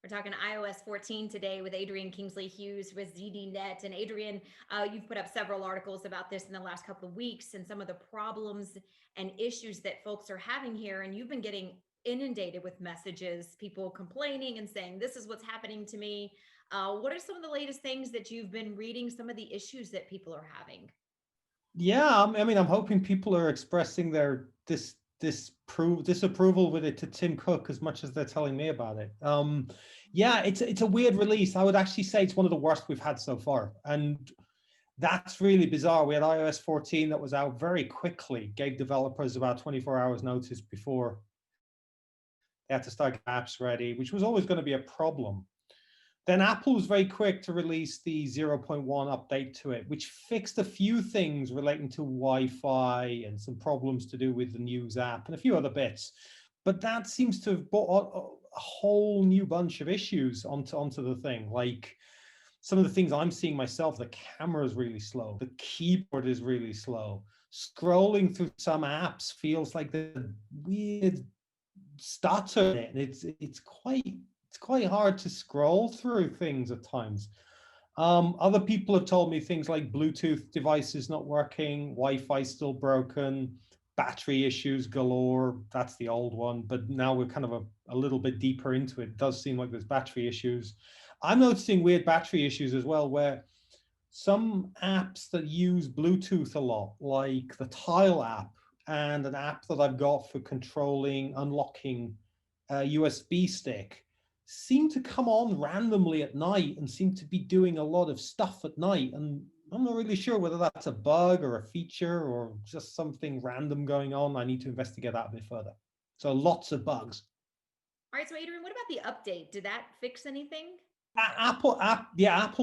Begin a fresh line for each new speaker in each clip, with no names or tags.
We're talking iOS 14 today with Adrian Kingsley-Hughes with ZDNet. And Adrian, you've put up several articles about this in the last couple of weeks and some of the problems and issues that folks are having here. And you've been getting inundated with messages, people complaining and saying, this is what's happening to me. What are some of the latest things that you've been reading, some of the issues that people are having?
Yeah, I mean, I'm hoping people are expressing their disapproval with it to Tim Cook as much as they're telling me about it. Yeah, it's a weird release. I would actually say it's one of the worst we've had so far, and that's really bizarre. We had iOS 14 that was out very quickly, gave developers about 24 hours notice before they had to start getting apps ready, which was always going to be a problem. Then Apple was very quick to release the zero point 0.1 update to it, which fixed a few things relating to Wi-Fi and some problems to do with the News app and a few other bits. But that seems to have brought a whole new bunch of issues onto the thing. Like some of the things I'm seeing myself, the camera is really slow, the keyboard is really slow. Scrolling through some apps feels like the weird stutter in it. It's quite hard to scroll through things at times. Other people have told me things like Bluetooth devices not working, Wi-Fi still broken, battery issues galore. That's the old one, but now we're kind of a little bit deeper into it. It does seem like there's battery issues. I'm noticing weird battery issues as well, where some apps that use Bluetooth a lot, like the Tile app and an app that I've got for controlling, unlocking a USB stick, seem to come on randomly at night and seem to be doing a lot of stuff at night. And I'm not really sure whether that's a bug or a feature or just something random going on. I need to investigate that a bit further. So lots of bugs.
All right, so Adrian, what about the update? Did that fix anything?
Apple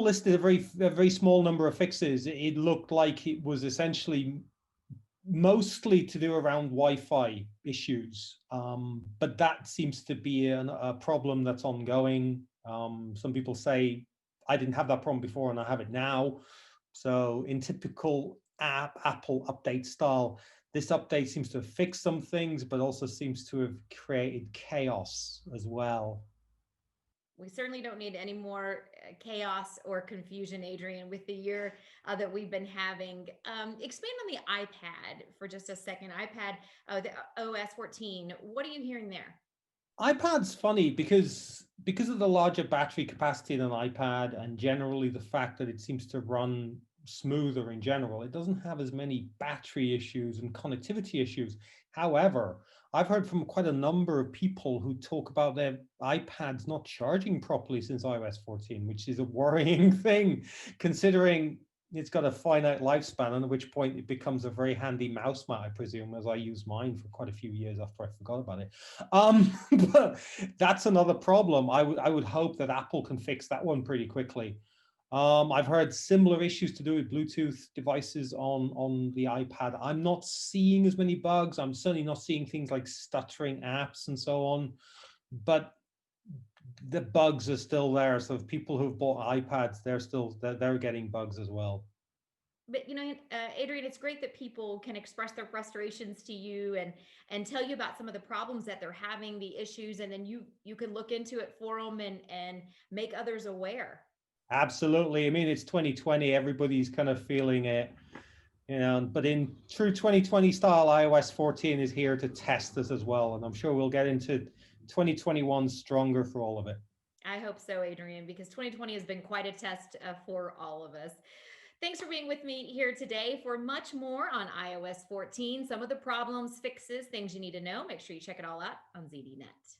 listed a very small number of fixes. It looked like it was essentially mostly to do around Wi-Fi issues, but that seems to be a problem that's ongoing. Some people say I didn't have that problem before and I have it now. So in typical Apple update style, this update seems to have fixed some things, but also seems to have created chaos as well.
We certainly don't need any more chaos or confusion, Adrian, with the year that we've been having. Expand on the iPad for just a second. iPad, the OS 14. What are you hearing there?
iPad's funny because of the larger battery capacity than iPad and generally the fact that it seems to run smoother in general. It doesn't have as many battery issues and connectivity issues. However, I've heard from quite a number of people who talk about their iPads not charging properly since iOS 14, which is a worrying thing considering it's got a finite lifespan, and at which point it becomes a very handy mouse mat, I presume, as I used mine for quite a few years after I forgot about it. Um, but that's another problem. I would hope that Apple can fix that one pretty quickly. I've heard similar issues to do with Bluetooth devices on the iPad. I'm not seeing as many bugs. I'm certainly not seeing things like stuttering apps and so on. But the bugs are still there. So if people who've bought iPads, they're getting bugs as well.
But Adrian, it's great that people can express their frustrations to you and tell you about some of the problems that they're having, the issues, and then you can look into it for them and make others aware.
Absolutely. I mean, it's 2020. Everybody's kind of feeling it, but in true 2020 style, iOS 14 is here to test us as well. And I'm sure we'll get into 2021 stronger for all of it.
I hope so, Adrian, because 2020 has been quite a test for all of us. Thanks for being with me here today. For much more on iOS 14, some of the problems, fixes, things you need to know, make sure you check it all out on ZDNet.